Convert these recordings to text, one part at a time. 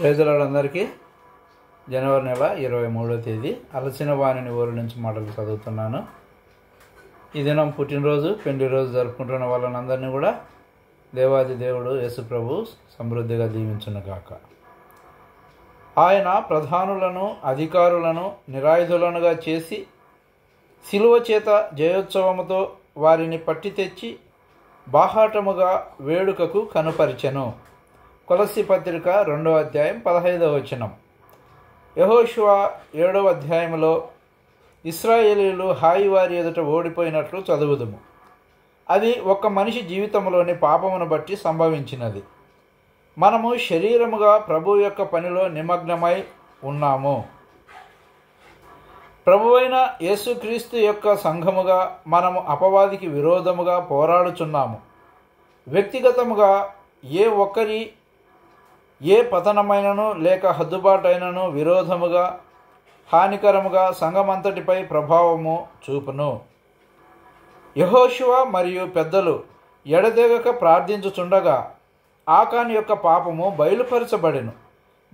రైతులందరికీ జనవరి నెల 23వ తేదీ అలసిన వాణిని ఊరి నుంచి మాటలు చదువుతున్నాను. ఈ దినం పుట్టినరోజు పెళ్లి రోజు జరుపుకుంటున్న వాళ్ళనందరినీ కూడా దేవాది దేవుడు యేసు ప్రభు సమృద్ధిగా దీవించునుగాక. ఆయన ప్రధానులను అధికారులను నిరాయుధులనుగా చేసి శిలువ చేత జయోత్సవముతో వారిని పట్టి తెచ్చి బాహాటముగా వేడుకకు కనుపరిచెను. కొలస్సీ పత్రిక 2వ అధ్యాయం 15వ వచనం. యెహోషువ 7వ అధ్యాయంలో ఇశ్రాయేలీయులు హాయి వారి ఎదుట ఓడిపోయినట్లు చదువుదుము. అది ఒక మనిషి జీవితంలోని పాపమును బట్టి సంభవించినది. మనము శరీరముగా ప్రభు యొక్క పనిలో నిమగ్నమై ఉన్నాము. ప్రభువైన యేసుక్రీస్తు యొక్క సంఘముగా మనము అపవాదికి విరోధముగా పోరాడుచున్నాము. వ్యక్తిగతముగా ఏ పతనమైనను లేక హద్దుబాటైనను విరోధముగా హానికరముగా సంఘమంతటిపై ప్రభావము చూపును. యెహోషువ మరియు పెద్దలు ఎడతెగక ప్రార్థించుచుండగా ఆకాను యొక్క పాపము బయలుపరచబడెను.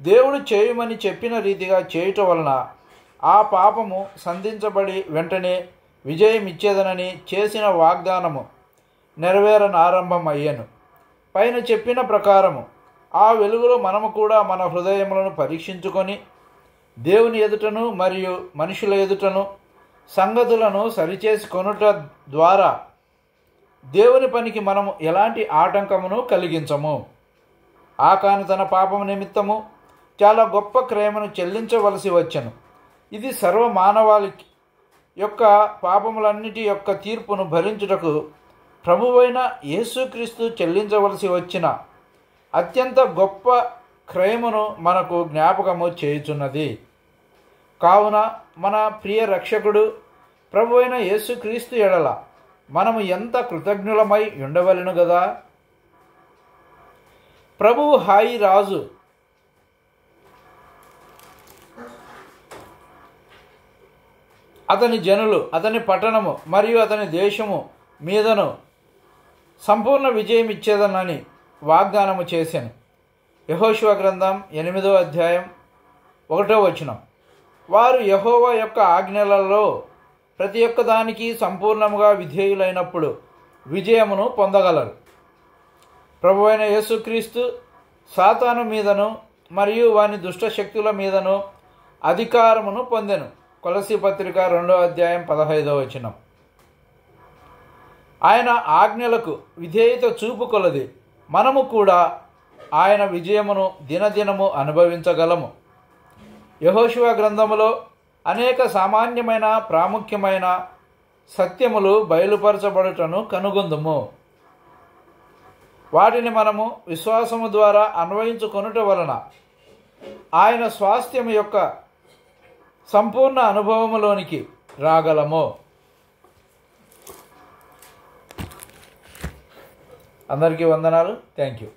దేవుడు చేయమని చెప్పిన రీతిగా చేయుట వలన ఆ పాపము సంధించబడి వెంటనే విజయమిచ్చేదనని చేసిన వాగ్దానము నెరవేరనారంభమయ్యెను. పైన చెప్పిన ప్రకారము ఆ వెలుగులో మనము కూడా మన హృదయములను పరీక్షించుకొని దేవుని ఎదుటను మరియు మనుషుల ఎదుటను సంగతులను సరిచేసుకొనుట ద్వారా దేవుని పనికి మనము ఎలాంటి ఆటంకమును కలిగించము. ఆకాను తన పాపము నిమిత్తము చాలా గొప్ప క్రయమును చెల్లించవలసి వచ్చెను. ఇది సర్వమానవాళి యొక్క పాపములన్నిటి యొక్క తీర్పును భరించుటకు ప్రభువైన యేసుక్రీస్తు చెల్లించవలసి వచ్చిన అత్యంత గొప్ప క్రయమును మనకు జ్ఞాపకము చేయుచున్నది. కావున మన ప్రియ రక్షకుడు ప్రభువైన యేసుక్రీస్తు ఎడల మనము ఎంత కృతజ్ఞులమై ఉండవలెను గదా. ప్రభువు హాయి రాజు అతని జనులు అతని పట్టణము మరియు అతని దేశము మీదను సంపూర్ణ విజయం ఇచ్చేదనని వాగ్దానము చేశాను. యెహోషువ గ్రంథం 8వ అధ్యాయం 1వ వచనం. వారు యెహోవా యొక్క ఆజ్ఞలలో ప్రతి ఒక్క దానికి సంపూర్ణముగా విధేయులైనప్పుడు విజయమును పొందగలరు. ప్రభువైన యేసుక్రీస్తు సాతాను మీదను మరియు వాని దుష్టశక్తుల మీదను అధికారమును పొందెను. కొలస్సీ పత్రిక 2వ అధ్యాయం 15వ వచనం. ఆయన ఆజ్ఞలకు విధేయత చూపుకొలది మనము కూడా ఆయన విజయమును దినదినము అనుభవించగలము. యెహోషువ గ్రంథములో అనేక సామాన్యమైన ప్రాముఖ్యమైన సత్యములు బయలుపరచబడుటను కనుగొందుము. వాటిని మనము విశ్వాసము ద్వారా అన్వయించుకొనుట వలన ఆయన స్వాస్థ్యము యొక్క సంపూర్ణ అనుభవములోనికి రాగలము. అందరికీ వందనాలు. Thank you.